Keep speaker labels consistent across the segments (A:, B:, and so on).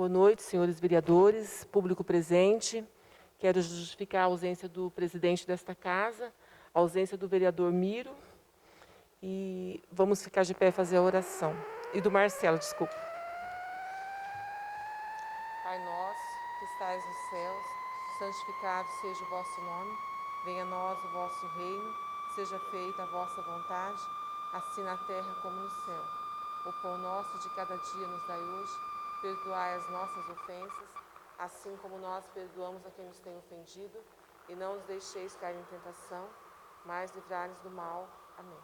A: Boa noite, senhores vereadores, público presente. Quero justificar a ausência do presidente desta casa, a ausência do vereador Miro. E vamos ficar de pé e fazer a oração. E do Marcelo, desculpa. Pai nosso, que estais nos céus, santificado seja o vosso nome. Venha a nós o vosso reino, seja feita a vossa vontade, assim na terra como no céu. O pão nosso de cada dia nos dai hoje, perdoai as nossas ofensas, assim como nós perdoamos a quem nos tem ofendido, e não nos deixeis cair em tentação, mas livrai-nos do mal. Amém.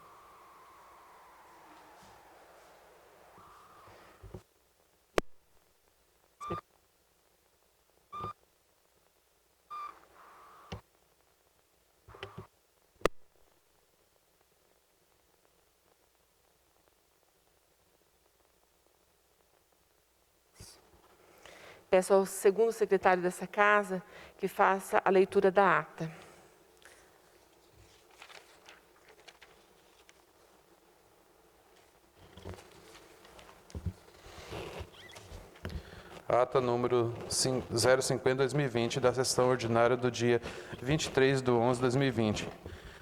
A: Peço ao segundo secretário dessa casa que faça a leitura da ata.
B: Ata número 050/2020 da sessão ordinária do dia 23/11/2020.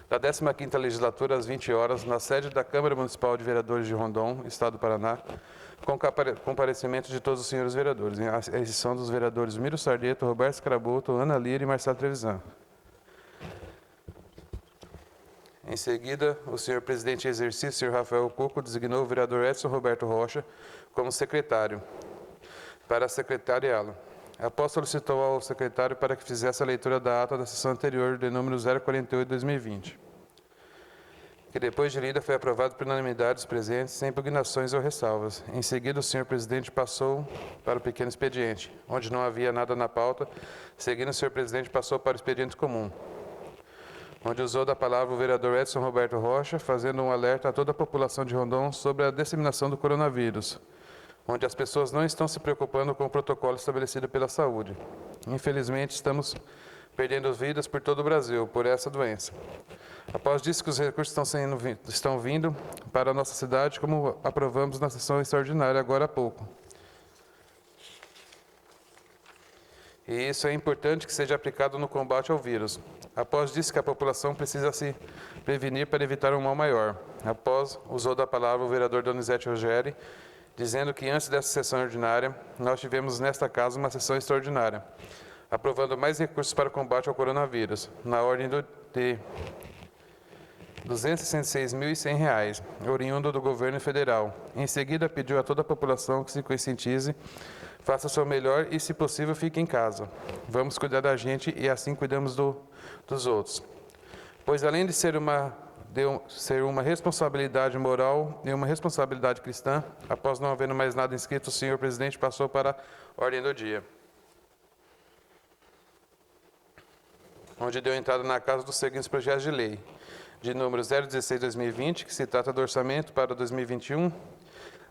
B: Da 15ª legislatura, às 20 horas, na sede da Câmara Municipal de Vereadores de Rondon, Estado do Paraná, com comparecimento de todos os senhores vereadores, em exceção dos vereadores Miro Sardeto, Roberto Scarabuto, Ana Lira e Marcelo Trevisan. Em seguida, o senhor presidente em exercício, senhor Rafael Cuco, designou o vereador Edson Roberto Rocha como secretário para secretariá-lo. Após solicitou ao secretário para que fizesse a leitura da ata da sessão anterior, de número 048/2020, que depois de lida foi aprovado por unanimidade dos presentes, sem impugnações ou ressalvas. Em seguida, o senhor presidente passou para o pequeno expediente, onde não havia nada na pauta. Seguindo, o senhor presidente passou para o expediente comum, onde usou da palavra o vereador Edson Roberto Rocha, fazendo um alerta a toda a população de Rondon sobre a disseminação do coronavírus, onde as pessoas não estão se preocupando com o protocolo estabelecido pela saúde. Infelizmente, estamos perdendo vidas por todo o Brasil por essa doença. Após disso que os recursos estão vindo para a nossa cidade, como aprovamos na sessão extraordinária agora há pouco. E isso é importante que seja aplicado no combate ao vírus. Após disso que a população precisa se prevenir para evitar um mal maior. Após, usou da palavra o vereador Donizete Rogério, dizendo que antes dessa sessão ordinária, nós tivemos nesta casa uma sessão extraordinária, aprovando mais recursos para o combate ao coronavírus, na ordem de R$ 266.100, oriundo do governo federal. Em seguida, pediu a toda a população que se conscientize, faça o seu melhor e, se possível, fique em casa. Vamos cuidar da gente e assim cuidamos dos outros. Pois, além de ser uma responsabilidade moral e uma responsabilidade cristã, após não havendo mais nada inscrito, o senhor presidente passou para a ordem do dia, onde deu entrada na casa dos seguintes projetos de lei, de número 016/2020, que se trata do orçamento para 2021,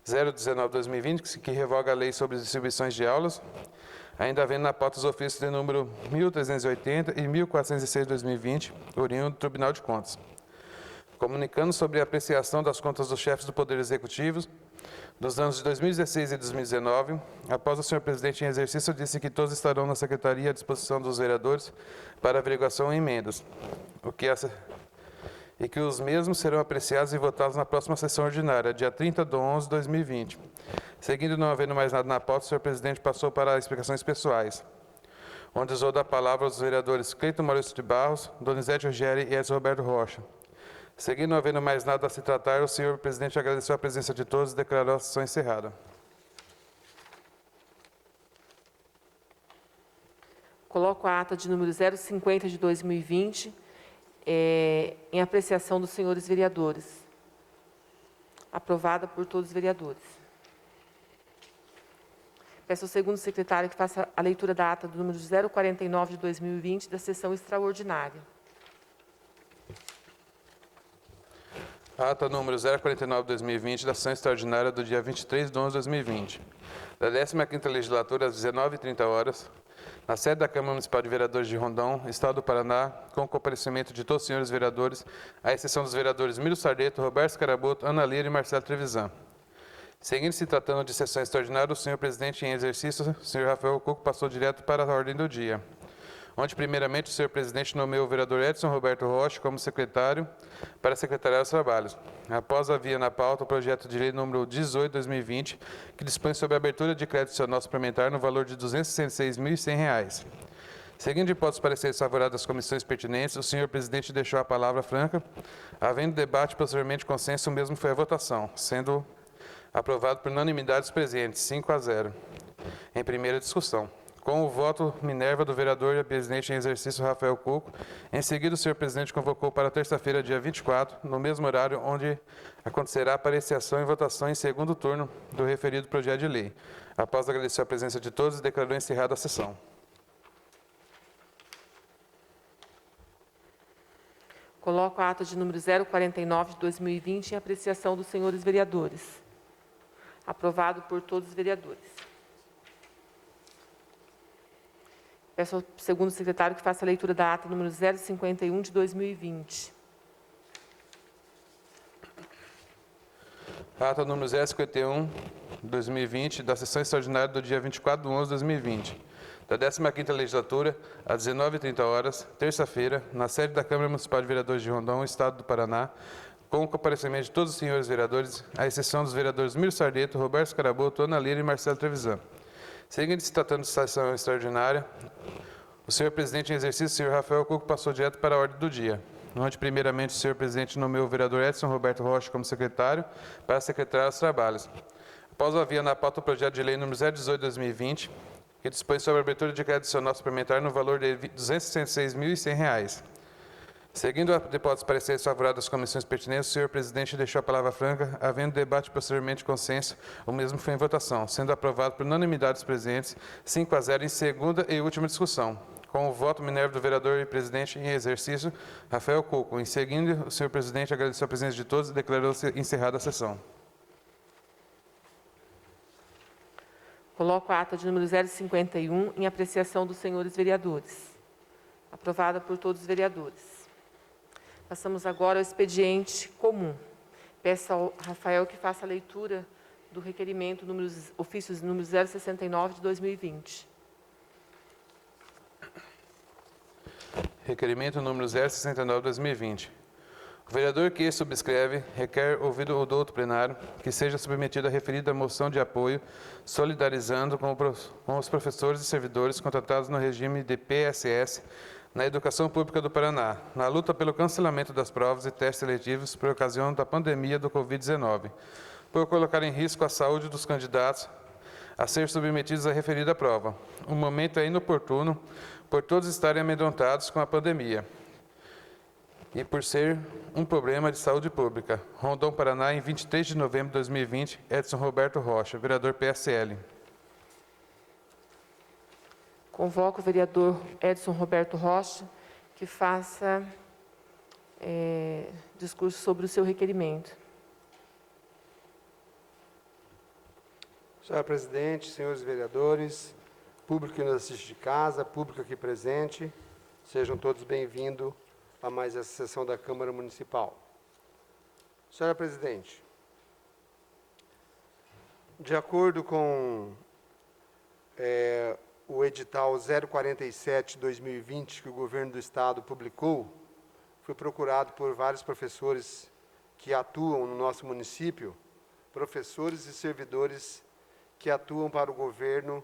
B: 019/2020, que revoga a lei sobre distribuições de aulas, ainda havendo na pauta os ofícios de número 1380 e 1406/2020, oriundo do Tribunal de Contas, comunicando sobre a apreciação das contas dos chefes do Poder Executivo dos anos de 2016 e 2019. Após o senhor presidente em exercício, disse que todos estarão na secretaria à disposição dos vereadores para averiguação e emendas, e que os mesmos serão apreciados e votados na próxima sessão ordinária, dia 30/11/2020. Seguindo, não havendo mais nada na pauta, o senhor presidente passou para explicações pessoais, onde usou da palavra os vereadores Cleiton Maurício de Barros, Donizete Rogério e Edson Roberto Rocha. Seguindo, não havendo mais nada a se tratar, o senhor presidente agradeceu a presença de todos e declarou a sessão encerrada.
A: Coloco a ata de número 050/2020 em apreciação dos senhores vereadores. Aprovada por todos os vereadores. Peço ao segundo secretário que faça a leitura da ata do número 049/2020 da sessão extraordinária.
B: Ata número 049/2020 da sessão extraordinária do dia 23/11/2020. Da 15ª legislatura, às 19h30, na sede da Câmara Municipal de Vereadores de Rondon, Estado do Paraná, com o comparecimento de todos os senhores vereadores, à exceção dos vereadores Miro Sardeto, Roberto Scarabuto, Ana Lira e Marcelo Trevisan. Seguindo se tratando de sessão extraordinária, o senhor presidente em exercício, o senhor Rafael Cuco, passou direto para a ordem do dia, onde, primeiramente, o senhor presidente nomeou o vereador Edson Roberto Rocha como secretário para secretariar os trabalhos. Após, havia na pauta o projeto de lei número 18/2020, que dispõe sobre a abertura de crédito adicional suplementar no valor de R$ 266.100. Seguindo hipótese pareceres favoráveis das comissões pertinentes, o senhor presidente deixou a palavra franca. Havendo debate, posteriormente consenso, o mesmo foi a votação, sendo aprovado por unanimidade dos presentes, 5-0, em primeira discussão. Com o voto Minerva do vereador e presidente em exercício Rafael Cuco, em seguida o senhor presidente convocou para terça-feira, dia 24, no mesmo horário, onde acontecerá a apreciação e votação em segundo turno do referido projeto de lei. Após agradecer a presença de todos, declarou encerrada a sessão.
A: Coloco a ata de número 049 de 2020 em apreciação dos senhores vereadores. Aprovado por todos os vereadores. Peço ao segundo secretário que faça a leitura da ata número 051 de 2020.
B: Ata número 051 de 2020, da sessão extraordinária do dia 24/11/2020, da 15ª legislatura, às 19h30, terça-feira, na sede da Câmara Municipal de Vereadores de Rondon, Estado do Paraná, com o comparecimento de todos os senhores vereadores, à exceção dos vereadores Miro Sardeto, Roberto Scaraboto, Ana Lira e Marcelo Trevisan. Seguindo se tratando de sessão extraordinária, o senhor presidente em exercício, o senhor Rafael Cuco, passou direto para a ordem do dia, onde, primeiramente, o senhor presidente nomeou o vereador Edson Roberto Rocha como secretário para secretariar os trabalhos. Após, havia na pauta o projeto de lei número 018 de 2020, que dispõe sobre a abertura de crédito adicional suplementar no valor de R$ 266.100. Seguindo a hipótese pareceres favoráveis das comissões pertinentes, o senhor presidente deixou a palavra franca. Havendo debate posteriormente consenso, o mesmo foi em votação, sendo aprovado por unanimidade dos presentes, 5-0 em segunda e última discussão. Com o voto Minerva do vereador e presidente em exercício, Rafael Cuco. Em seguida, o senhor presidente agradeceu a presença de todos e declarou-se encerrada a sessão.
A: Coloco a ata de número 051 em apreciação dos senhores vereadores. Aprovada por todos os vereadores. Passamos agora ao expediente comum. Peço ao Rafael que faça a leitura do requerimento ofícios número 069 de 2020.
B: Requerimento número 069 de 2020. O vereador que subscreve requer, ouvido o douto plenário, que seja submetida a referida moção de apoio, solidarizando com os professores e servidores contratados no regime de PSS na Educação Pública do Paraná, na luta pelo cancelamento das provas e testes seletivos por ocasião da pandemia do Covid-19, por colocar em risco a saúde dos candidatos a ser submetidos à referida prova. O momento é inoportuno, por todos estarem amedrontados com a pandemia e por ser um problema de saúde pública. Rondon, Paraná, em 23 de novembro de 2020, Edson Roberto Rocha, vereador PSL.
A: Convoco o vereador Edson Roberto Rocha, que faça discurso sobre o seu requerimento.
C: Senhora presidente, senhores vereadores, público que nos assiste de casa, público aqui presente, sejam todos bem-vindos a mais essa sessão da Câmara Municipal. Senhora presidente, de acordo com o edital 047/2020 que o governo do estado publicou, fui procurado por vários professores que atuam no nosso município, professores e servidores que atuam para o governo,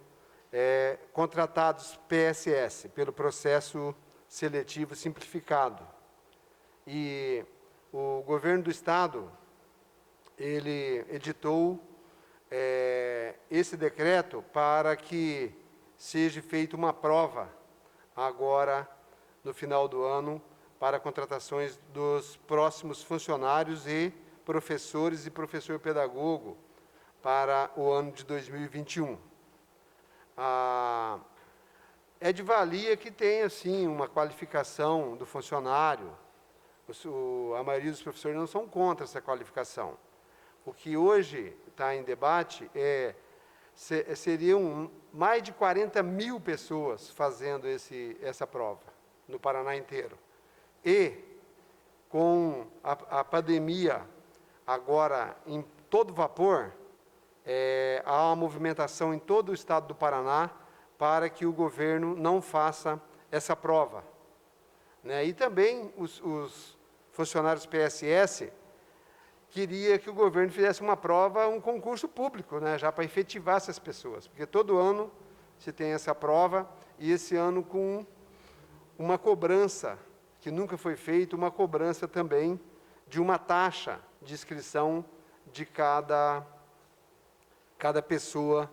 C: contratados PSS, pelo processo seletivo simplificado. E o governo do estado, ele editou esse decreto para que seja feita uma prova agora, no final do ano, para contratações dos próximos funcionários e professores e professor-pedagogo para o ano de 2021. É de valia que tenha, sim, uma qualificação do funcionário. A maioria dos professores não são contra essa qualificação. O que hoje está em debate seriam mais de 40 mil pessoas fazendo essa prova, no Paraná inteiro. E, com a pandemia agora em todo vapor, há uma movimentação em todo o estado do Paraná para que o governo não faça essa prova, né? E também os funcionários PSS queria que o governo fizesse uma prova, um concurso público, né, já para efetivar essas pessoas, porque todo ano se tem essa prova, e esse ano com uma cobrança, que nunca foi feita, uma cobrança também de uma taxa de inscrição de cada pessoa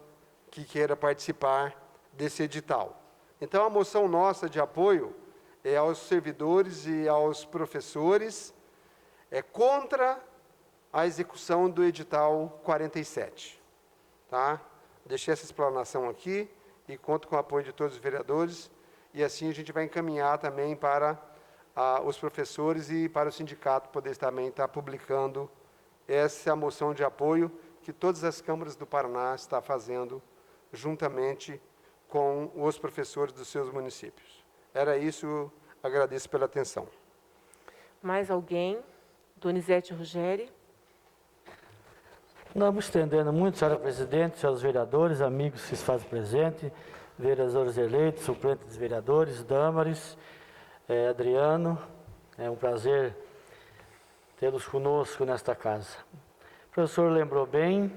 C: que queira participar desse edital. Então, a moção nossa de apoio é aos servidores e aos professores, contra a execução do edital 47. Tá? Deixei essa explanação aqui e conto com o apoio de todos os vereadores, e assim a gente vai encaminhar também para os professores e para o sindicato poder também estar publicando essa moção de apoio que todas as câmaras do Paraná estão fazendo juntamente com os professores dos seus municípios. Era isso, agradeço pela atenção.
A: Mais alguém? Donizete Ruggeri.
D: Não me estendendo muito, senhora presidente, senhores vereadores, amigos que se fazem presente, vereadores eleitos, suplentes dos vereadores, Dâmaris, Adriano, é um prazer tê-los conosco nesta casa. O professor lembrou bem,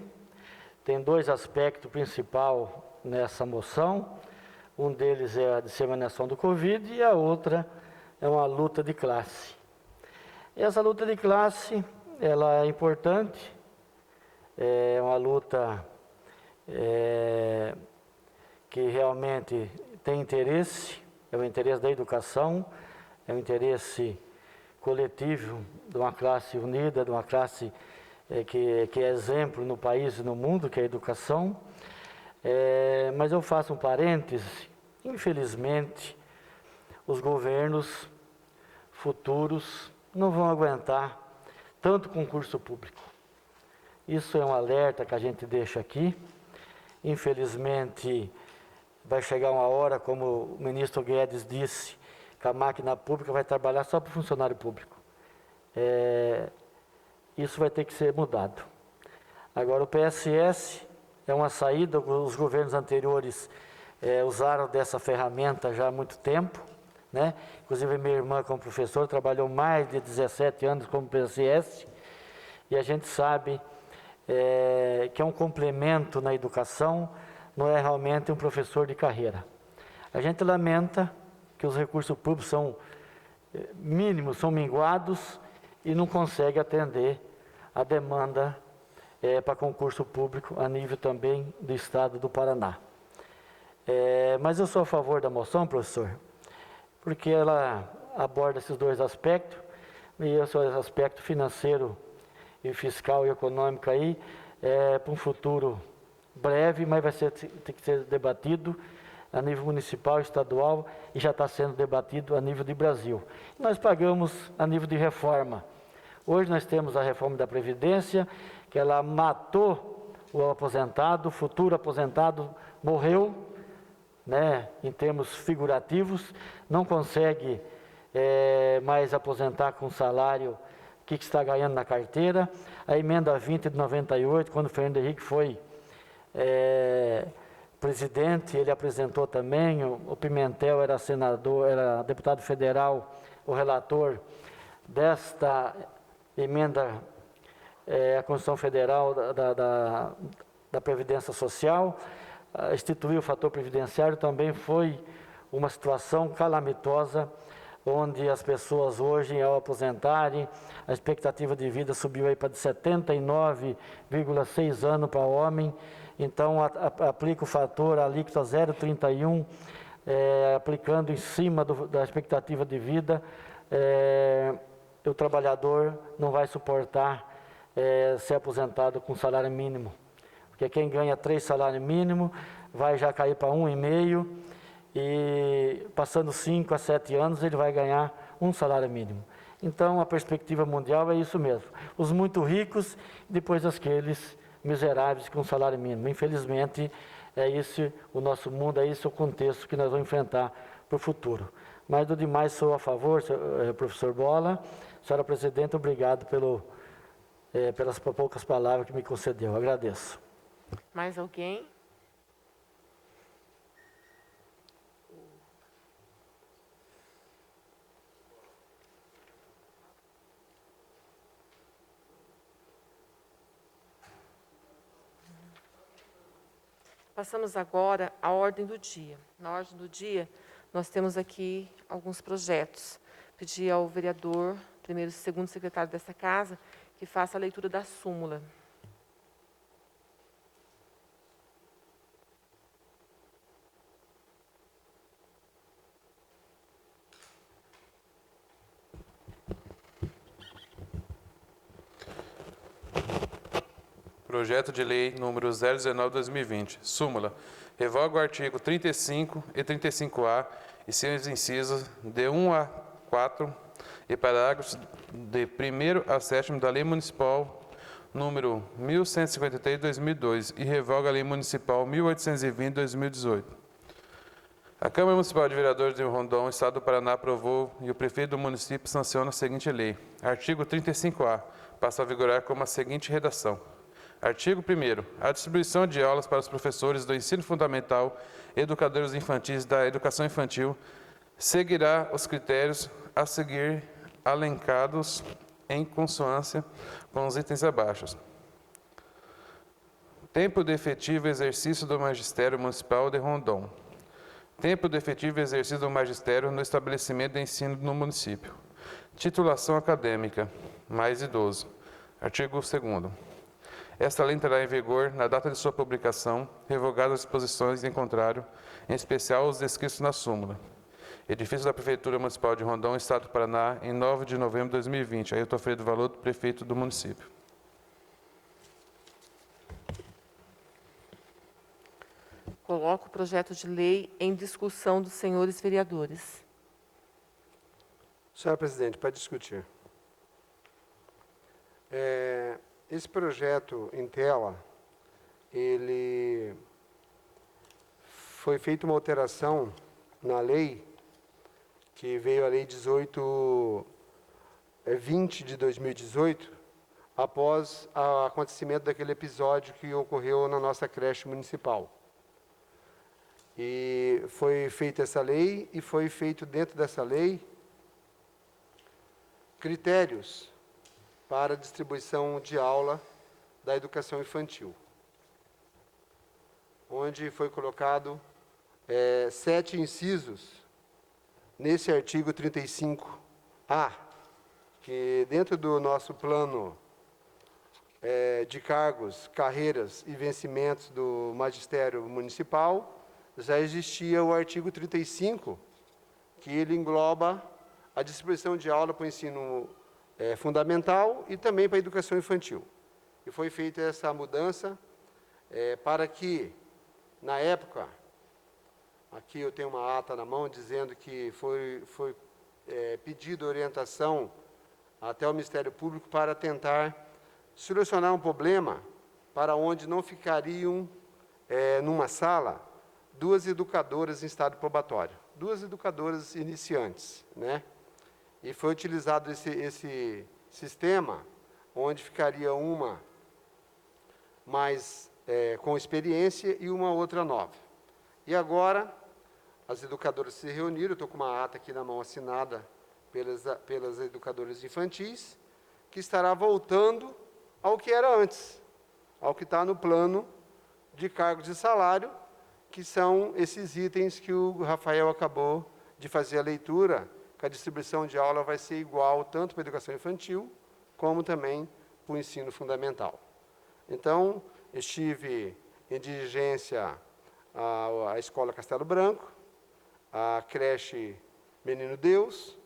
D: tem dois aspectos principais nessa moção, um deles é a disseminação do Covid e a outra é uma luta de classe. Essa luta de classe, ela é importante, é uma luta que realmente tem interesse, é o interesse da educação, é o interesse coletivo de uma classe unida, de uma classe que é exemplo no país e no mundo, que é a educação. Mas eu faço um parêntese, infelizmente, os governos futuros não vão aguentar tanto concurso público. Isso é um alerta que a gente deixa aqui. Infelizmente, vai chegar uma hora, como o ministro Guedes disse, que a máquina pública vai trabalhar só para o funcionário público. Isso vai ter que ser mudado. Agora, o PSS é uma saída, os governos anteriores usaram dessa ferramenta já há muito tempo, né? Inclusive, minha irmã, como professora, trabalhou mais de 17 anos como PSS, e a gente sabe que é um complemento na educação, não é realmente um professor de carreira. A gente lamenta que os recursos públicos são mínimos, são minguados e não consegue atender a demanda para concurso público a nível também do estado do Paraná. Mas eu sou a favor da moção, professor, porque ela aborda esses dois aspectos, e esse aspecto financeiro e fiscal e econômico aí, para um futuro breve, mas vai ter que ser debatido a nível municipal, estadual, e já está sendo debatido a nível de Brasil. Nós pagamos a nível de reforma. Hoje nós temos a reforma da Previdência, que ela matou o aposentado, o futuro aposentado morreu, né, em termos figurativos, não consegue mais aposentar com salário que está ganhando na carteira. A emenda 20 de 98, quando o Fernando Henrique foi presidente, ele apresentou também, o Pimentel era senador, era deputado federal, o relator desta emenda à Constituição Federal da Previdência Social, instituiu o fator previdenciário, também foi uma situação calamitosa, onde as pessoas hoje, ao aposentarem, a expectativa de vida subiu aí para 79,6 anos para homem. Então, aplica o fator alíquota 0,31, aplicando em cima da expectativa de vida, o trabalhador não vai suportar ser aposentado com salário mínimo. Porque quem ganha 3 salários mínimos vai já cair para 1,5, e passando 5 a 7 anos ele vai ganhar 1 salário mínimo. Então, a perspectiva mundial é isso mesmo. Os muito ricos, depois aqueles miseráveis com salário mínimo. Infelizmente, é isso o nosso mundo, é isso o contexto que nós vamos enfrentar para o futuro. Mas, do demais, sou a favor, professor Bola. Senhora Presidente, obrigado pelas poucas palavras que me concedeu. Agradeço.
A: Mais alguém? Passamos agora à ordem do dia. Na ordem do dia, nós temos aqui alguns projetos. Pedir ao vereador, primeiro e segundo secretário dessa casa, que faça a leitura da súmula.
B: Projeto de Lei número 019/2020. Súmula. Revoga o artigo 35 e 35A e seus incisos de 1 a 4 e parágrafos de 1º a 7º da Lei Municipal número 1153/2002 e revoga a Lei Municipal 1820/2018. A Câmara Municipal de Vereadores de Rondon, Estado do Paraná, aprovou e o prefeito do município sanciona a seguinte lei. Artigo 35A. Passa a vigorar como a seguinte redação. Artigo 1º. A distribuição de aulas para os professores do ensino fundamental e educadores infantis da educação infantil seguirá os critérios a seguir elencados em consonância com os itens abaixo. Tempo de efetivo exercício do magistério municipal de Rondon. Tempo de efetivo exercício do magistério no estabelecimento de ensino no município. Titulação acadêmica, mais idoso. Artigo 2º. Esta lei entrará em vigor na data de sua publicação, revogadas as disposições em contrário, em especial os descritos na súmula. Edifício da Prefeitura Municipal de Rondon, Estado do Paraná, em 9 de novembro de 2020. Ailton Alfredo Valoto, prefeito do município.
A: Coloco o projeto de lei em discussão dos senhores vereadores.
C: Senhora presidente, para discutir. Esse projeto em tela, ele foi feita uma alteração na lei, que veio a lei 1820 de 2018, após o acontecimento daquele episódio que ocorreu na nossa creche municipal. E foi feita essa lei, e foi feito dentro dessa lei critérios para a distribuição de aula da educação infantil, onde foi colocado 7 incisos nesse artigo 35A, que dentro do nosso plano de cargos, carreiras e vencimentos do magistério municipal, já existia o artigo 35, que ele engloba a distribuição de aula para o ensino fundamental e também para a educação infantil. E foi feita essa mudança para que, na época, aqui eu tenho uma ata na mão dizendo que foi pedido orientação até o Ministério Público para tentar solucionar um problema para onde não ficariam numa sala 2 educadoras em estado probatório, 2 educadoras iniciantes, né? E foi utilizado esse sistema, onde ficaria uma mais com experiência e uma outra nova. E agora, as educadoras se reuniram, estou com uma ata aqui na mão assinada pelas educadoras infantis, que estará voltando ao que era antes, ao que está no plano de cargos e salário, que são esses itens que o Rafael acabou de fazer a leitura, que a distribuição de aula vai ser igual tanto para a educação infantil, como também para o ensino fundamental. Então, estive em diligência à Escola Castelo Branco, à creche Menino Deus,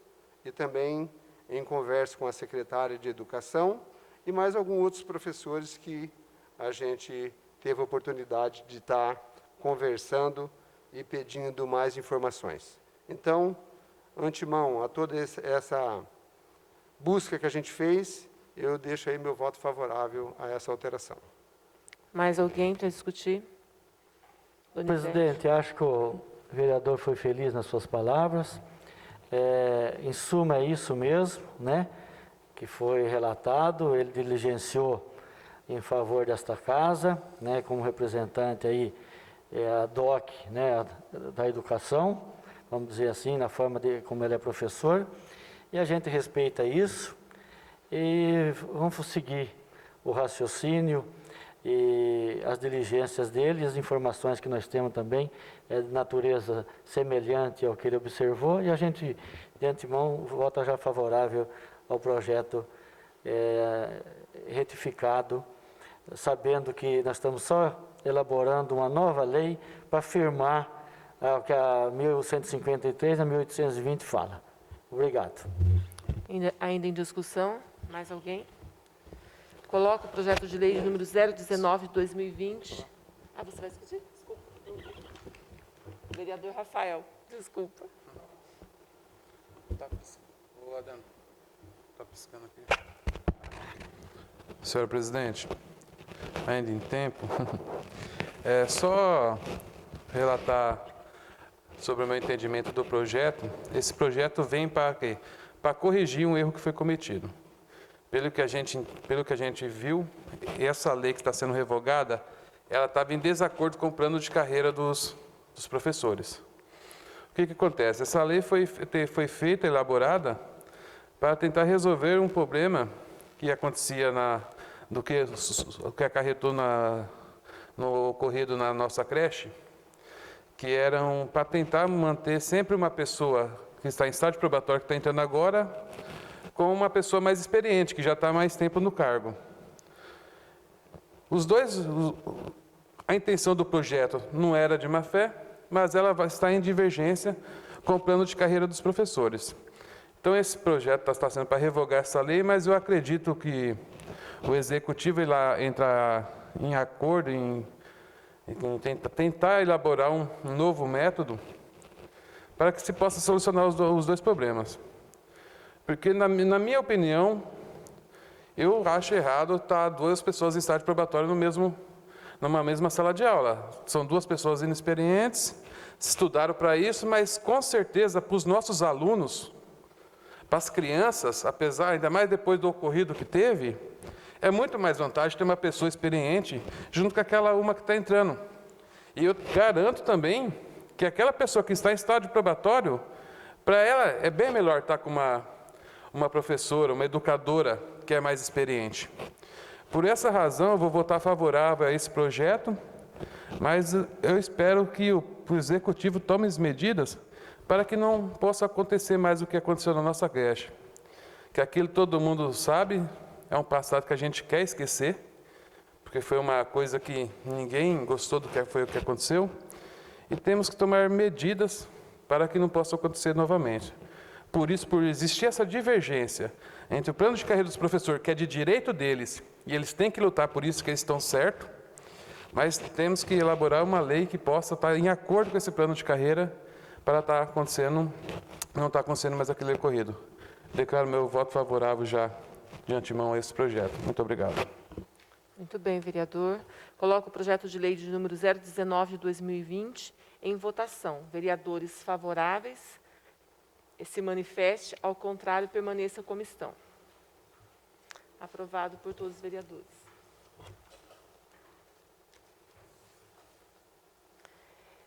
C: e também em conversa com a secretária de Educação, e mais alguns outros professores que a gente teve a oportunidade de estar conversando e pedindo mais informações. Então, antemão, a toda essa busca que a gente fez, eu deixo aí meu voto favorável a essa alteração.
A: Mais alguém para discutir?
D: Presidente, acho que o vereador foi feliz nas suas palavras. Em suma, é isso mesmo, né, que foi relatado. Ele diligenciou em favor desta casa, né, como representante aí, a DOC, né, da educação, vamos dizer assim, na forma de como ele é professor, e a gente respeita isso, e vamos seguir o raciocínio e as diligências dele, as informações que nós temos também, é de natureza semelhante ao que ele observou, e a gente, de antemão, vota já favorável ao projeto retificado, sabendo que nós estamos só elaborando uma nova lei para firmar o que a 1153 a 1820 fala. Obrigado.
A: Ainda em discussão, mais alguém? Coloco o projeto de lei número 019 de 2020. Você vai discutir? Desculpa. Vereador Rafael, desculpa.
B: Ô, Adão, está piscando aqui. Senhor presidente, ainda em tempo, é só relatar sobre o meu entendimento do projeto. Esse projeto vem para quê? Para corrigir um erro que foi cometido. Pelo que a gente viu, essa lei que está sendo revogada, ela estava em desacordo com o plano de carreira dos professores. O que acontece? Essa lei foi feita, elaborada, para tentar resolver um problema que acontecia do que acarretou no ocorrido na nossa creche, que eram para tentar manter sempre uma pessoa que está em estágio probatório, que está entrando agora, com uma pessoa mais experiente, que já está há mais tempo no cargo. A intenção do projeto não era de má fé, mas ela está em divergência com o plano de carreira dos professores. Então, esse projeto está sendo para revogar essa lei, mas eu acredito que o Executivo entra em acordo, em tentar elaborar um novo método para que se possa solucionar os dois problemas. Porque, na minha opinião, eu acho errado estar duas pessoas em estágio probatório numa mesma sala de aula. São duas pessoas inexperientes, estudaram para isso, mas com certeza para os nossos alunos, para as crianças, apesar, ainda mais depois do ocorrido que teve, é muito mais vantagem ter uma pessoa experiente junto com aquela uma que está entrando. E eu garanto também que aquela pessoa que está em estágio probatório, para ela é bem melhor estar com uma professora, uma educadora que é mais experiente. Por essa razão, eu vou votar favorável a esse projeto, mas eu espero que o Executivo tome as medidas para que não possa acontecer mais o que aconteceu na nossa creche. Que aquilo todo mundo sabe, é um passado que a gente quer esquecer, porque foi uma coisa que ninguém gostou do que foi o que aconteceu, e temos que tomar medidas para que não possa acontecer novamente. Por isso, por existir essa divergência entre o plano de carreira dos professores, que é de direito deles, e eles têm que lutar por isso, que eles estão certos, mas temos que elaborar uma lei que possa estar em acordo com esse plano de carreira para não estar acontecendo mais aquele ocorrido. Declaro meu voto favorável já de antemão a esse projeto. Muito obrigado.
A: Muito bem, vereador. Coloco o projeto de lei de número 019 de 2020 em votação. Vereadores favoráveis, se manifeste, ao contrário, permaneça como estão. Aprovado por todos os vereadores.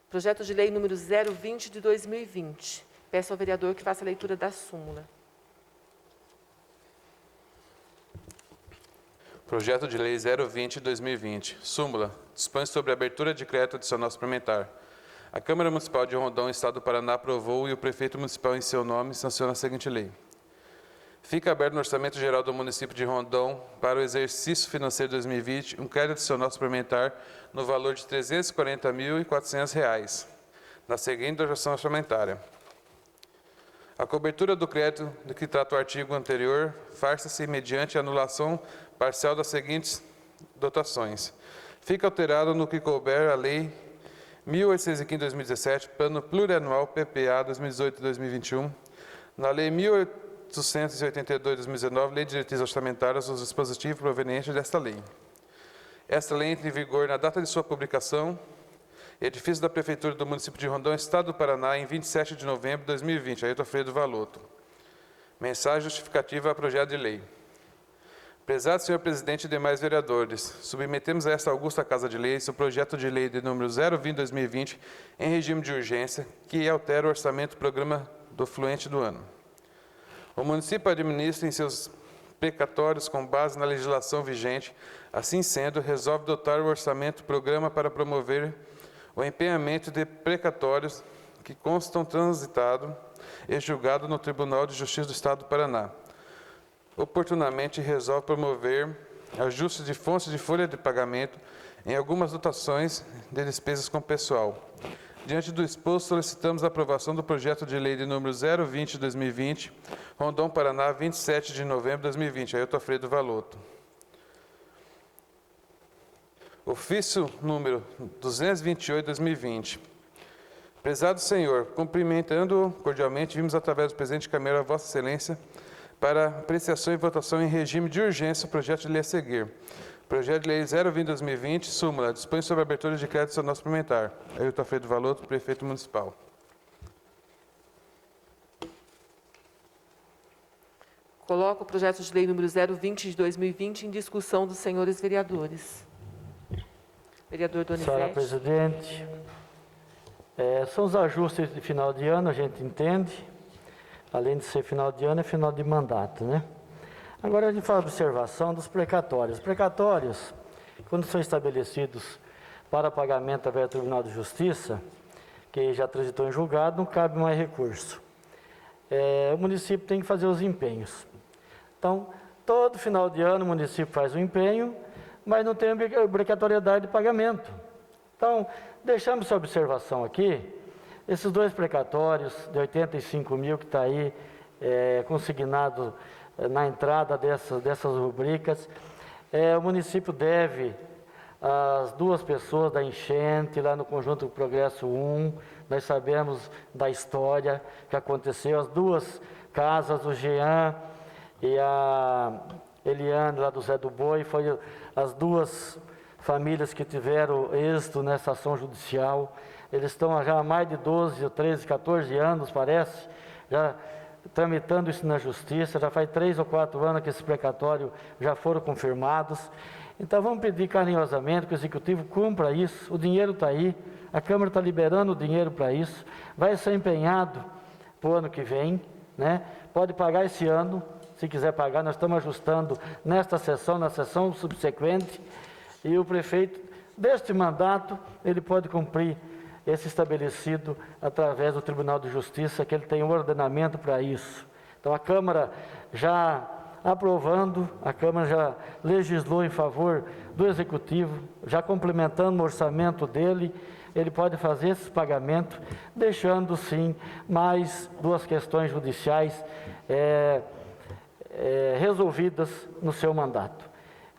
A: Projeto de lei número 020 de 2020. Peço ao vereador que faça a leitura da súmula.
B: Projeto de lei 020 de 2020. Súmula. Dispõe sobre a abertura de crédito adicional suplementar. A Câmara Municipal de Rondon, Estado do Paraná, aprovou e o prefeito municipal, em seu nome, sanciona a seguinte lei. Fica aberto no Orçamento Geral do município de Rondon, para o exercício financeiro de 2020, um crédito adicional suplementar no valor de R$ 340.400, na seguinte dotação orçamentária. A cobertura do crédito de que trata o artigo anterior faz-se mediante a anulação parcial das seguintes dotações. Fica alterado no que couber a Lei 1.815 de 2017, Plano Plurianual PPA 2018-2021, na Lei 1.882 de 2019, Lei de Diretrizes Orçamentárias, os dispositivos provenientes desta lei. Esta lei entra em vigor na data de sua publicação, edifício da Prefeitura do município de Rondon, Estado do Paraná, em 27 de novembro de 2020, Ailton Freire do Valoto. Mensagem justificativa ao projeto de lei. Prezado senhor presidente e demais vereadores, submetemos a esta augusta Casa de Leis o projeto de lei de número 020/2020 em regime de urgência, que altera o orçamento do programa do fluente do ano. O município administra em seus precatórios com base na legislação vigente. Assim sendo, resolve dotar o orçamento do programa para promover o empenhamento de precatórios que constam transitado e julgado no Tribunal de Justiça do Estado do Paraná. Oportunamente resolve promover ajuste de fontes de folha de pagamento em algumas dotações de despesas com pessoal. Diante do exposto, solicitamos a aprovação do projeto de lei de número 020/2020, Rondon, Paraná, 27 de novembro de 2020. Ailton Alfredo Valetto. Ofício número 228/2020. Prezado senhor, cumprimentando cordialmente, vimos através do presidente Câmara a Vossa Excelência para apreciação e votação em regime de urgência o projeto de lei a seguir. Projeto de lei 020/2020, súmula, dispõe sobre a abertura de crédito adicional suplementar. Ailton Alfredo Valetto, prefeito municipal.
A: Coloco o projeto de lei número 020/2020 em discussão dos senhores vereadores. Vereador Donizete.
D: Senhora presidente, são os ajustes de final de ano, a gente entende. Além de ser final de ano, é final de mandato, né? Agora a gente faz a observação dos precatórios. Os precatórios, quando são estabelecidos para pagamento através do Tribunal de Justiça, que já transitou em julgado, não cabe mais recurso. O município tem que fazer os empenhos. Então, todo final de ano o município faz o empenho, mas não tem obrigatoriedade de pagamento. Então, deixamos essa observação aqui. Esses dois precatórios de 85 mil que está aí consignado na entrada dessas rubricas, o município deve às duas pessoas da enchente lá no Conjunto do Progresso 1, nós sabemos da história que aconteceu, as duas casas, o Jean e a Eliane lá do Zé do Boi, foi as duas famílias que tiveram êxito nessa ação judicial. Eles estão já há mais de 12, 13, 14 anos, parece, já tramitando isso na justiça, já faz 3 ou 4 anos que esse precatório já foram confirmados. Então vamos pedir carinhosamente que o Executivo cumpra isso, o dinheiro está aí, a Câmara está liberando o dinheiro para isso, vai ser empenhado para o ano que vem, né? Pode pagar esse ano, se quiser pagar, nós estamos ajustando nesta sessão, na sessão subsequente, e o prefeito, deste mandato, ele pode cumprir esse estabelecido através do Tribunal de Justiça, que ele tem um ordenamento para isso. Então, a Câmara já aprovando, a Câmara já legislou em favor do Executivo, já complementando o orçamento dele, ele pode fazer esse pagamento, deixando, sim, mais duas questões judiciais resolvidas no seu mandato.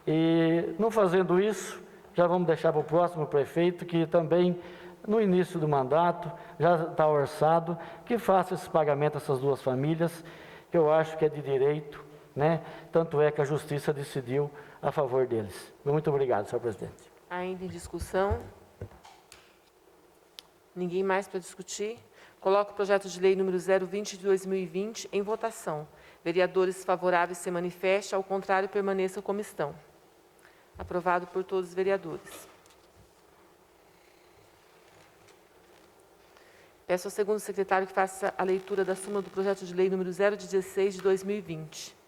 D: E, não fazendo isso, já vamos deixar para o próximo prefeito, que também, no início do mandato, já está orçado, que faça esse pagamento a essas duas famílias, que eu acho que é de direito, né? Tanto é que a Justiça decidiu a favor deles. Muito obrigado, senhor presidente.
A: Ainda em discussão? Ninguém mais para discutir? Coloco o projeto de lei número 020/2020 em votação. Vereadores favoráveis se manifestem, ao contrário, permaneçam como estão. Aprovado por todos os vereadores. Peço ao segundo secretário que faça a leitura da súmula do projeto de lei número 016/2020.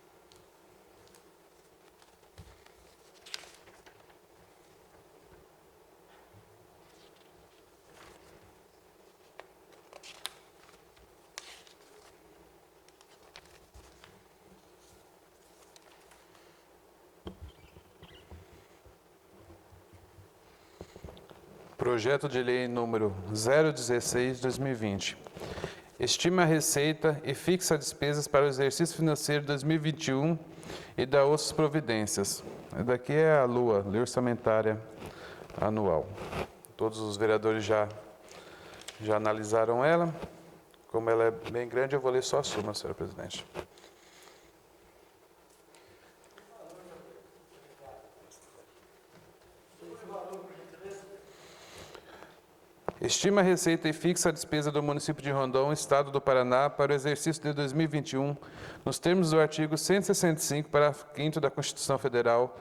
B: Projeto de lei número 016/2020. Estima a receita e fixa despesas para o exercício financeiro 2021 e dá outras providências. Daqui é a LUA, Lei Orçamentária Anual. Todos os vereadores já analisaram ela. Como ela é bem grande, eu vou ler só a súmula, senhora presidente. Estima a receita e fixa a despesa do município de Rondon, Estado do Paraná, para o exercício de 2021, nos termos do artigo 165, parágrafo 5º da Constituição Federal,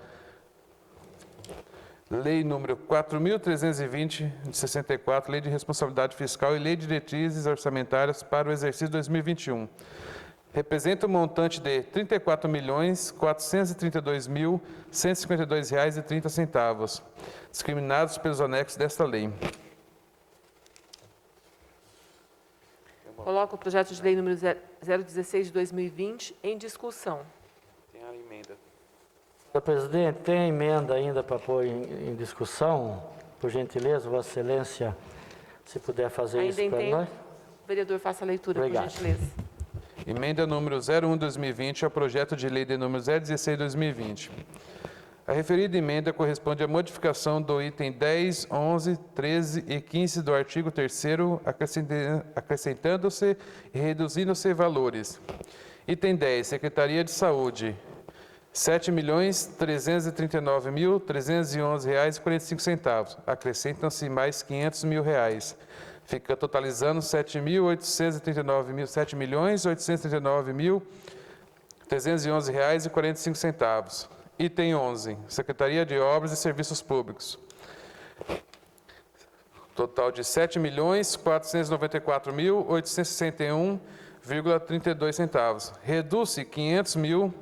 B: Lei número 4.320, de 64, Lei de Responsabilidade Fiscal e Lei de Diretrizes Orçamentárias para o exercício 2021. Representa um montante de R$ 34.432.152,30, discriminados pelos anexos desta lei.
A: Coloco o projeto de lei número 016 de 2020 em discussão.
B: Tem a emenda.
D: Senhor presidente, tem a emenda ainda para pôr em discussão? Por gentileza, Vossa Excelência, se puder fazer
A: Ainda
D: isso
A: em
D: para
A: tempo.
D: nós.
A: Vereador, faça a leitura,
D: Obrigado.
A: por gentileza.
B: Emenda número 01/2020 ao projeto de lei de número 016/2020. A referida emenda corresponde à modificação do item 10, 11, 13 e 15 do artigo 3º, acrescentando-se e reduzindo-se valores. Item 10, Secretaria de Saúde, R$ 7.339.311,45. Acrescentam-se mais R$ 500 mil. Fica totalizando R$ 7.839.311,45. Item 11, Secretaria de Obras e Serviços Públicos. Total de R$ 7.494.861,32. Reduz-se R$ 500 mil,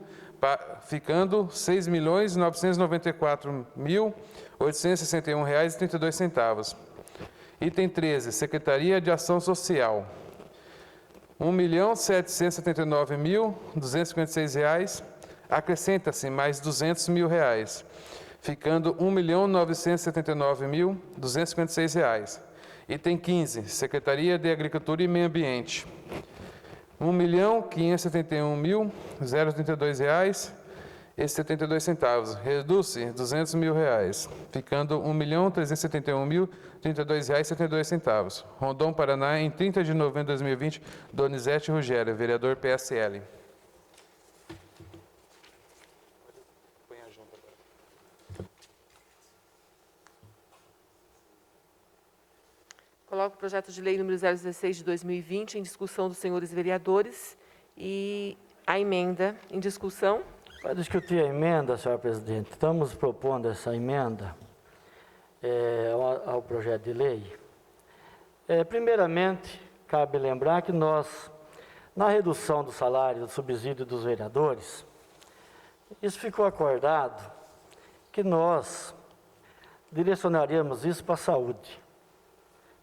B: ficando R$ 6.994.861,32. Item 13, Secretaria de Ação Social. R$ 1.779.256. Acrescenta-se mais R$ 200 mil, ficando R$ 1.979.256. Item 15, Secretaria de Agricultura e Meio Ambiente. R$ 1.571.032,72. Reduz-se R$ 200 mil, ficando R$ 1.371.032,72. Rondon, Paraná, em 30 de novembro de 2020, Donizete Rugério, vereador PSL.
A: Coloco o projeto de lei número 016 de 2020 em discussão dos senhores vereadores e a emenda em discussão.
D: Para discutir a emenda, senhor presidente, estamos propondo essa emenda ao projeto de lei. Primeiramente, cabe lembrar que nós, na redução do salário do subsídio dos vereadores, isso ficou acordado que nós direcionaríamos isso para a saúde.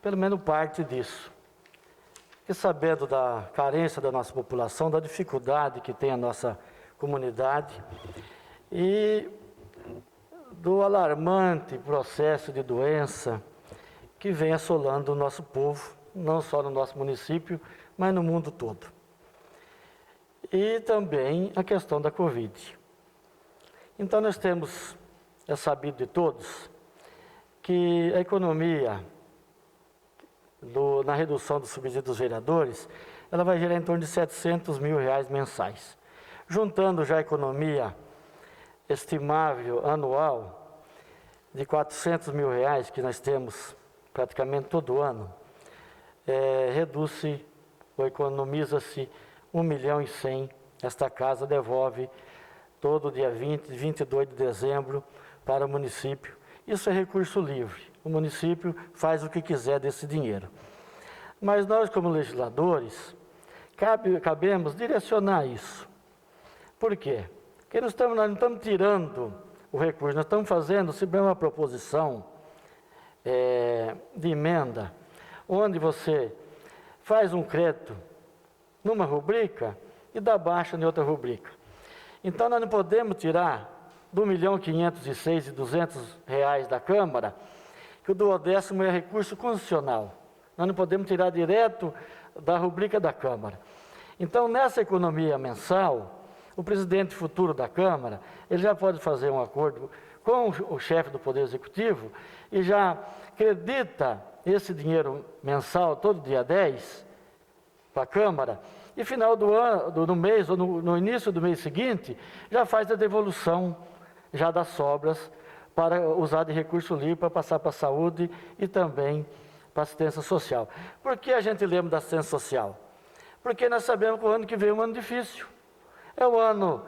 D: Pelo menos parte disso. Porque sabendo da carência da nossa população, da dificuldade que tem a nossa comunidade e do alarmante processo de doença que vem assolando o nosso povo, não só no nosso município, mas no mundo todo. E também a questão da Covid. Então nós temos, é sabido de todos, que a economia na redução do subsídio dos vereadores, ela vai gerar em torno de R$ 700 mil mensais. Juntando já a economia estimável anual de R$ 400 mil que nós temos praticamente todo ano, reduz-se ou economiza-se R$ 1.100.000. Esta casa devolve todo dia 22 de dezembro para o município. Isso é recurso livre. O município faz o que quiser desse dinheiro. Mas nós, como legisladores, cabemos direcionar isso. Por quê? Porque nós não estamos tirando o recurso, nós estamos fazendo, se bem uma proposição de emenda, onde você faz um crédito numa rubrica e dá baixa em outra rubrica. Então, nós não podemos tirar do R$1.506.200 da Câmara, que o 12º é recurso constitucional. Nós não podemos tirar direto da rubrica da Câmara. Então, nessa economia mensal, o presidente futuro da Câmara, ele já pode fazer um acordo com o chefe do Poder Executivo e já acredita esse dinheiro mensal, todo dia 10, para a Câmara, e final do ano, do mês, ou no início do mês seguinte, já faz a devolução já das sobras para usar de recurso livre para passar para a saúde e também para assistência social. Por que a gente lembra da assistência social? Porque nós sabemos que o ano que vem é um ano difícil. É um ano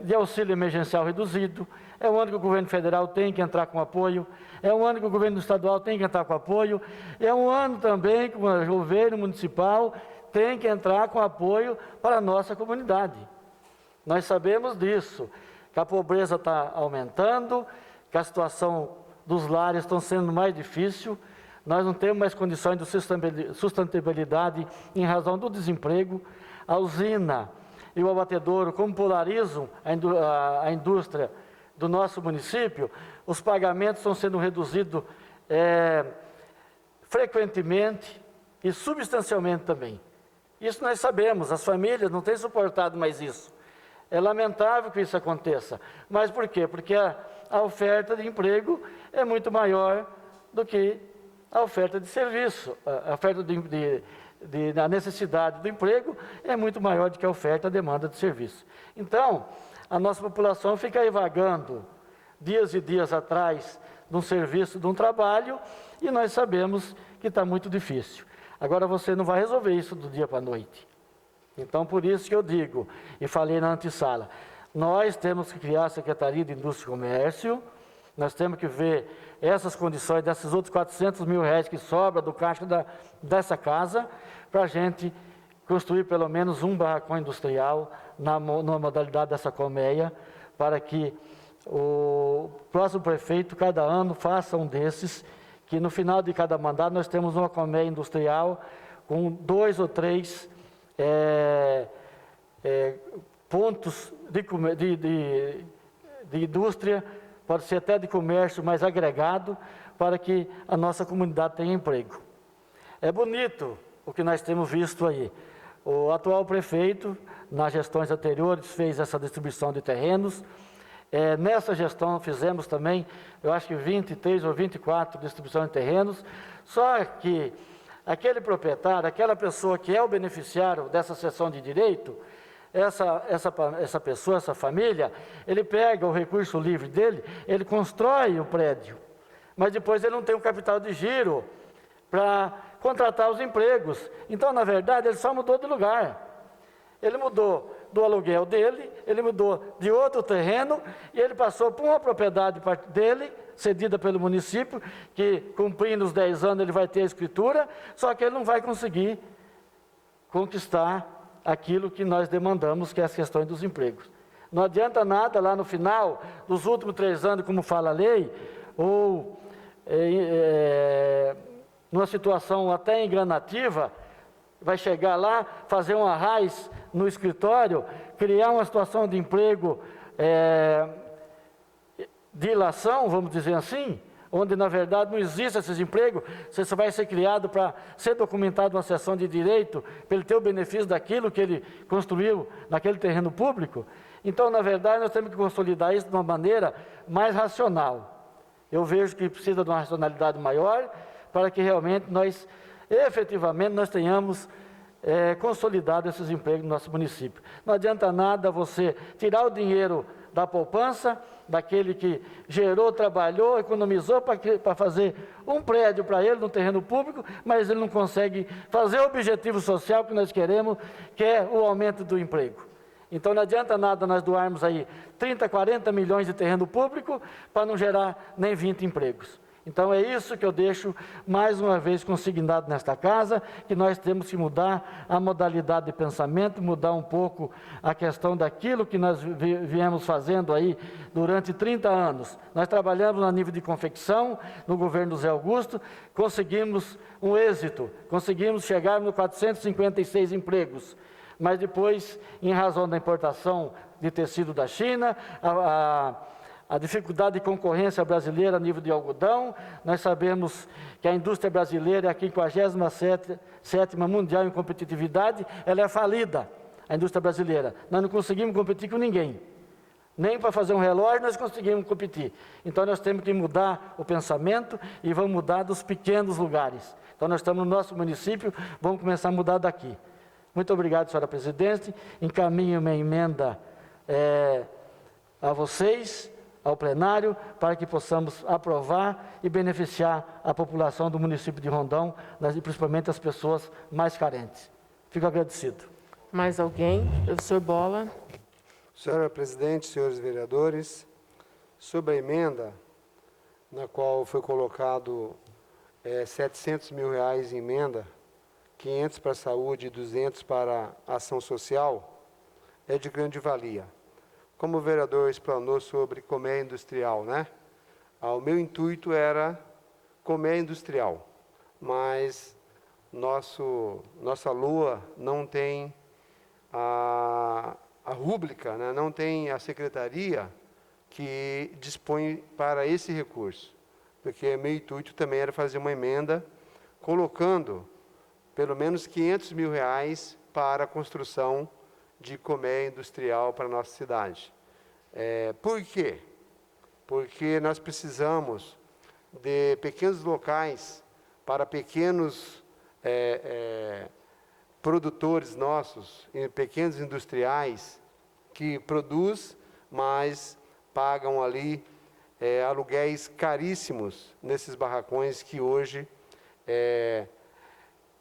D: de auxílio emergencial reduzido, é um ano que o governo federal tem que entrar com apoio, é um ano que o governo estadual tem que entrar com apoio, é um ano também que o governo municipal tem que entrar com apoio para a nossa comunidade. Nós sabemos disso, que a pobreza está aumentando, que a situação dos lares está sendo mais difícil, nós não temos mais condições de sustentabilidade em razão do desemprego, a usina e o abatedouro, como polarizam a indústria do nosso município, os pagamentos estão sendo reduzidos frequentemente e substancialmente também. Isso nós sabemos, as famílias não têm suportado mais isso. É lamentável que isso aconteça. Mas por quê? Porque a oferta de emprego é muito maior do que a oferta de serviço. A oferta a necessidade do emprego é muito maior do que a oferta, a demanda de serviço. Então, a nossa população fica aí vagando dias e dias atrás de um serviço, de um trabalho, e nós sabemos que está muito difícil. Agora, você não vai resolver isso do dia para a noite. Então, por isso que eu digo, e falei na antessala, nós temos que criar a Secretaria de Indústria e Comércio, nós temos que ver essas condições, desses outros 400 mil reais que sobra do caixa dessa casa, para a gente construir pelo menos um barracão industrial na modalidade dessa colmeia, para que o próximo prefeito, cada ano, faça um desses, que no final de cada mandato nós temos uma colmeia industrial com 2 ou 3 pontos de indústria, pode ser até de comércio mais agregado, para que a nossa comunidade tenha emprego. É bonito o que nós temos visto aí. O atual prefeito, nas gestões anteriores, fez essa distribuição de terrenos. Nessa gestão fizemos também, eu acho que 23 ou 24 distribuições de terrenos, só que aquele proprietário, aquela pessoa que é o beneficiário dessa cessão de direito, essa pessoa, essa família, ele pega o recurso livre dele, ele constrói o prédio, mas depois ele não tem o capital de giro para contratar os empregos. Então, na verdade, ele só mudou de lugar. Ele mudou do aluguel dele, ele mudou de outro terreno e ele passou por uma propriedade dele, cedida pelo município, que cumprindo os 10 anos ele vai ter a escritura, só que ele não vai conseguir conquistar aquilo que nós demandamos, que é as questões dos empregos. Não adianta nada lá no final dos últimos 3 anos, como fala a lei, ou numa situação até enganativa, vai chegar lá, fazer um arraiz no escritório, criar uma situação de emprego de ilação, vamos dizer assim, onde na verdade não existe esses empregos, você só vai ser criado para ser documentado uma cessão de direito, para ele ter o benefício daquilo que ele construiu naquele terreno público. Então, na verdade, nós temos que consolidar isso de uma maneira mais racional. Eu vejo que precisa de uma racionalidade maior, para que realmente efetivamente, nós tenhamos consolidado esses empregos no nosso município. Não adianta nada você tirar o dinheiro da poupança, daquele que gerou, trabalhou, economizou para fazer um prédio para ele no terreno público, mas ele não consegue fazer o objetivo social que nós queremos, que é o aumento do emprego. Então não adianta nada nós doarmos aí 30, 40 milhões de terreno público para não gerar nem 20 empregos. Então é isso que eu deixo mais uma vez consignado nesta casa, que nós temos que mudar a modalidade de pensamento, mudar um pouco a questão daquilo que nós viemos fazendo aí durante 30 anos. Nós trabalhamos no nível de confecção, no governo do Zé Augusto, conseguimos um êxito, conseguimos chegar no 456 empregos, mas depois, em razão da importação de tecido da China, a dificuldade de concorrência brasileira a nível de algodão, nós sabemos que a indústria brasileira é a 57ª mundial em competitividade, ela é falida, a indústria brasileira. Nós não conseguimos competir com ninguém, nem para fazer um relógio nós conseguimos competir. Então nós temos que mudar o pensamento e vamos mudar dos pequenos lugares. Então nós estamos no nosso município, vamos começar a mudar daqui. Muito obrigado, senhora presidente, encaminho minha emenda a vocês, ao plenário, para que possamos aprovar e beneficiar a população do município de Rondão, e principalmente as pessoas mais carentes. Fico agradecido.
A: Mais alguém? Professor Bola.
C: Senhora presidente, senhores vereadores, sobre a emenda, na qual foi colocado R$700 mil em emenda, 500 para a saúde e 200 para a ação social, é de grande valia. Como o vereador explanou sobre Colmeia Industrial, né? O meu intuito era Colmeia Industrial, mas nossa LOA não tem a rúbrica, né? Não tem a secretaria que dispõe para esse recurso, porque meu intuito também era fazer uma emenda colocando pelo menos R$500 mil para a construção de colmeia industrial para a nossa cidade. Por quê? Porque nós precisamos de pequenos locais para pequenos produtores nossos, pequenos industriais, que produzem, mas pagam ali aluguéis caríssimos nesses barracões que hoje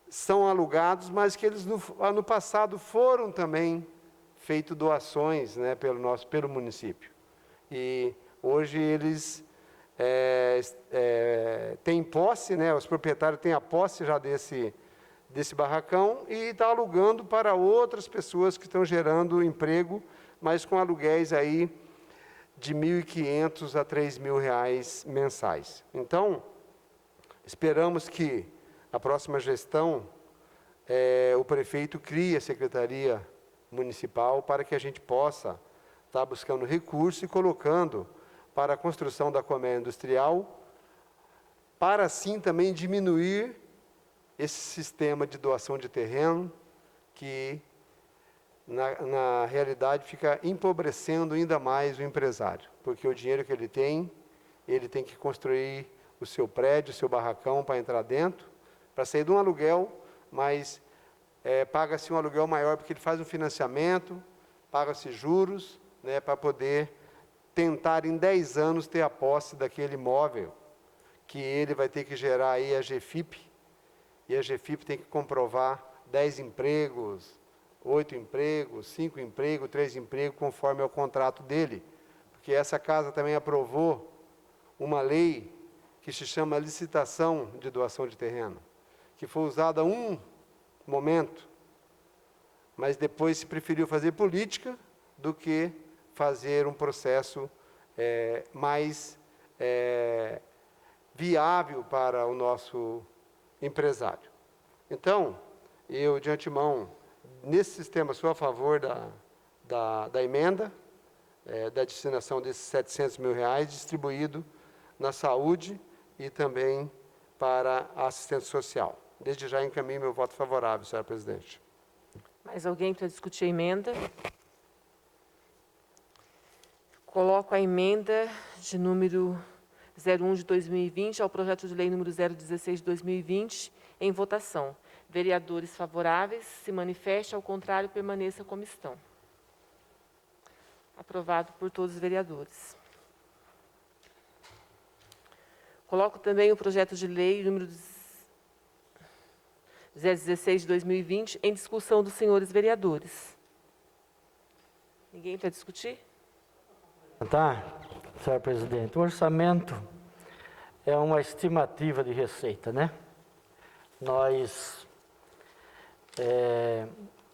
C: são alugados, mas que eles no passado foram também feito doações, né, pelo município. E hoje eles têm posse, né, os proprietários têm a posse já desse barracão e está alugando para outras pessoas que estão gerando emprego, mas com aluguéis aí de R$1.500 a R$3.000 mensais. Então, esperamos que a próxima gestão, o prefeito crie a secretaria municipal para que a gente possa estar buscando recurso e colocando para a construção da colmeia industrial, para assim também diminuir esse sistema de doação de terreno, que na realidade fica empobrecendo ainda mais o empresário, porque o dinheiro que ele tem que construir o seu prédio, o seu barracão para entrar dentro, para sair de um aluguel, mas paga-se um aluguel maior porque ele faz um financiamento, paga-se juros, né, para poder tentar em 10 anos ter a posse daquele imóvel, que ele vai ter que gerar aí a GFIP, e a GFIP tem que comprovar 10 empregos, 8 empregos, 5 empregos, 3 empregos, conforme é o contrato dele. Porque essa casa também aprovou uma lei que se chama licitação de doação de terreno, que foi usada um momento, mas depois se preferiu fazer política do que fazer um processo mais viável para o nosso empresário. Então, eu de antemão, nesse sistema, sou a favor da emenda, da destinação desses R$700 mil distribuído na saúde e também para a assistência social. Desde já encaminho meu voto favorável, senhora presidente.
A: Mais alguém para discutir a emenda? Coloco a emenda de número 01 de 2020 ao projeto de lei número 016 de 2020 em votação. Vereadores favoráveis, se manifeste, ao contrário, permaneça como estão. Aprovado por todos os vereadores. Coloco também o projeto de lei número 016 de 2020 em discussão dos senhores vereadores. Ninguém para discutir?
D: Tá, senhor presidente. O orçamento é uma estimativa de receita, né? Nós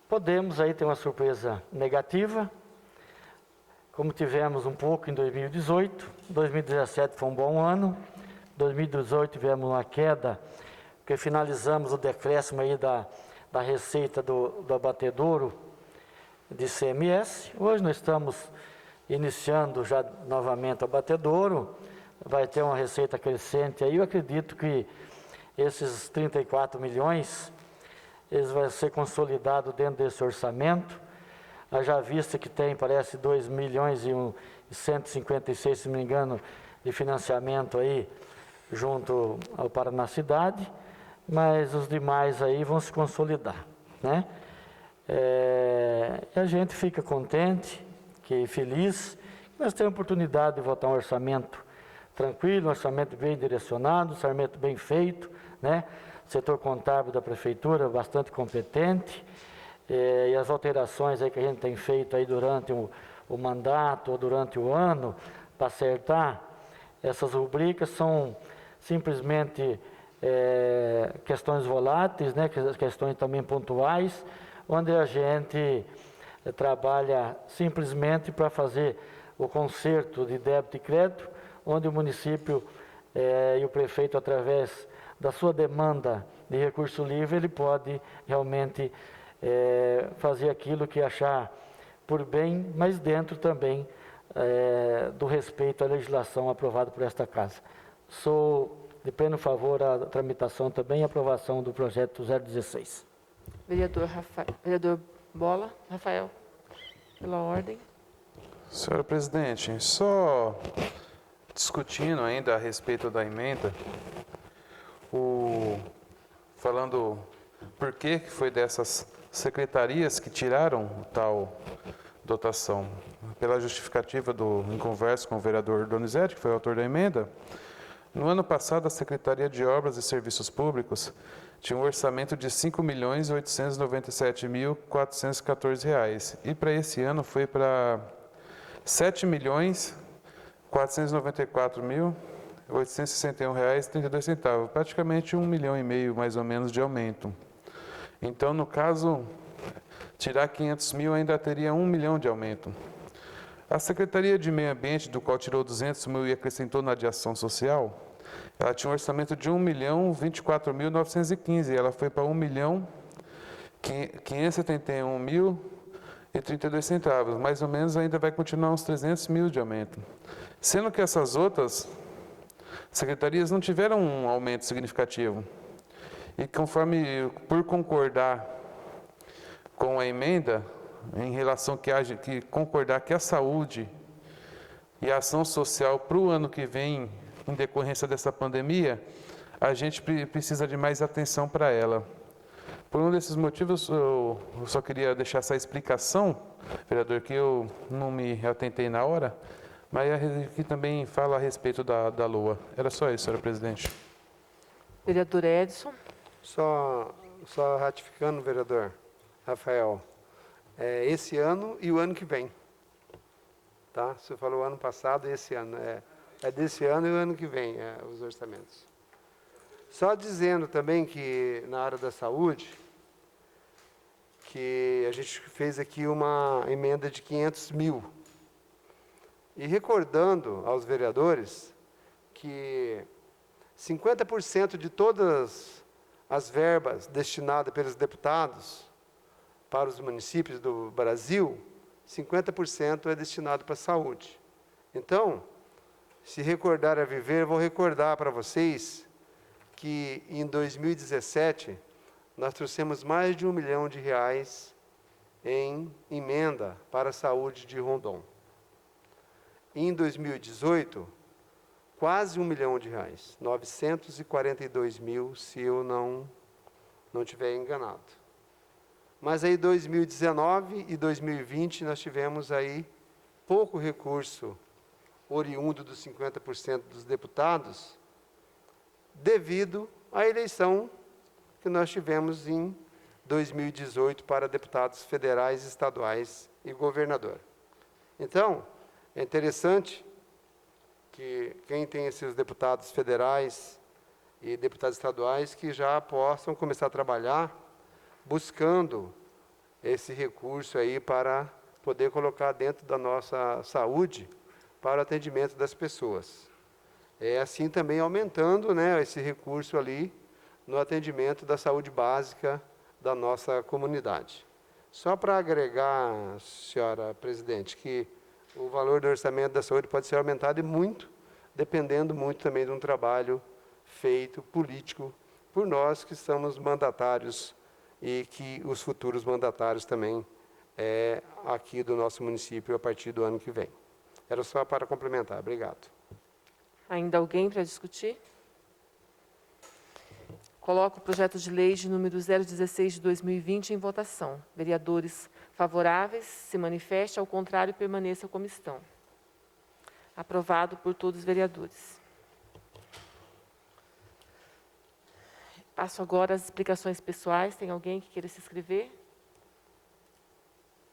D: podemos aí ter uma surpresa negativa, como tivemos um pouco em 2018. 2017 foi um bom ano. 2018 tivemos uma queda, porque finalizamos o decréscimo aí da receita do abatedouro de CMS. Hoje nós estamos iniciando já novamente o abatedouro, vai ter uma receita crescente aí. Eu acredito que esses 34 milhões, eles vão ser consolidados dentro desse orçamento. Haja vista que tem, parece, 2 milhões e 156, se não me engano, de financiamento aí, junto ao Paraná Cidade, mas os demais aí vão se consolidar, né? A gente fica contente, feliz, nós temos a oportunidade de votar um orçamento tranquilo, um orçamento bem direcionado, um orçamento bem feito, né? O setor contábil da prefeitura bastante competente, e as alterações aí que a gente tem feito aí durante o mandato ou durante o ano para acertar essas rubricas são simplesmente questões voláteis, né? Questões também pontuais, onde a gente trabalha simplesmente para fazer o conserto de débito e crédito, onde o município e o prefeito, através da sua demanda de recurso livre, ele pode realmente fazer aquilo que achar por bem, mas dentro também do respeito à legislação aprovada por esta Casa. Sou de pleno favor à tramitação também e aprovação do projeto 016.
A: Vereador Bola, Rafael, pela ordem.
B: Senhora presidente, só discutindo ainda a respeito da emenda, falando por que foi dessas secretarias que tiraram tal dotação. Pela justificativa em conversa com o vereador Donizete, que foi o autor da emenda, no ano passado a Secretaria de Obras e Serviços Públicos tinha um orçamento de R$ 5.897.414 e para esse ano foi para R$ 7.494.861,32, praticamente R$ 1,5 milhão mais ou menos de aumento. Então, no caso, tirar 500 mil ainda teria R$ 1 milhão de aumento. A Secretaria de Meio Ambiente, do qual tirou 200 mil e acrescentou na de ação social, ela tinha um orçamento de R$ 1.024.915, ela foi para R$ 1.571.032, mais ou menos ainda vai continuar uns 300 mil de aumento. Sendo que essas outras secretarias não tiveram um aumento significativo. E conforme, por concordar com a emenda, em relação que concordar que a saúde e a ação social para o ano que vem, em decorrência dessa pandemia, a gente precisa de mais atenção para ela. Por um desses motivos, eu só queria deixar essa explicação, vereador, que eu não me atentei na hora, mas aqui também fala a respeito da LOA. Era só isso, senhora presidente.
A: Vereador Edson.
C: Só ratificando, vereador Rafael, esse ano e o ano que vem. Tá? Você falou ano passado e esse ano. É desse ano e o ano que vem, os orçamentos. Só dizendo também que na área da saúde, que a gente fez aqui uma emenda de 500 mil. E recordando aos vereadores que 50% de todas as verbas destinadas pelos deputados para os municípios do Brasil, 50% é destinado para a saúde. Então, se recordar a viver, vou recordar para vocês que em 2017 nós trouxemos mais de R$ 1 milhão em emenda para a saúde de Rondon. Em 2018, quase R$ 1 milhão, 942 mil, se eu não estiver enganado. Mas aí 2019 e 2020 nós tivemos aí pouco recurso oriundo dos 50% dos deputados, devido à eleição que nós tivemos em 2018 para deputados federais, estaduais e governador. Então, é interessante que quem tem esses deputados federais e deputados estaduais que já possam começar a trabalhar buscando esse recurso aí para poder colocar dentro da nossa saúde para o atendimento das pessoas. Assim também aumentando, né, esse recurso ali no atendimento da saúde básica da nossa comunidade. Só para agregar, senhora presidente, que o valor do orçamento da saúde pode ser aumentado e muito, dependendo muito também de um trabalho feito político por nós que somos mandatários e que os futuros mandatários também aqui do nosso município a partir do ano que vem. Era só para complementar. Obrigado.
A: Ainda alguém para discutir? Coloco o projeto de lei de número 016 de 2020 em votação. Vereadores favoráveis, se manifeste, ao contrário, permaneça como estão. Aprovado por todos os vereadores. Passo agora às explicações pessoais. Tem alguém que queira se inscrever?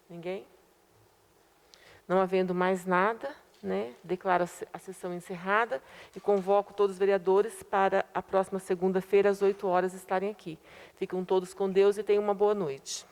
A: Ninguém? Não havendo mais nada, né, declaro a sessão encerrada e convoco todos os vereadores para a próxima segunda-feira, às 8 horas, estarem aqui. Ficam todos com Deus e tenham uma boa noite.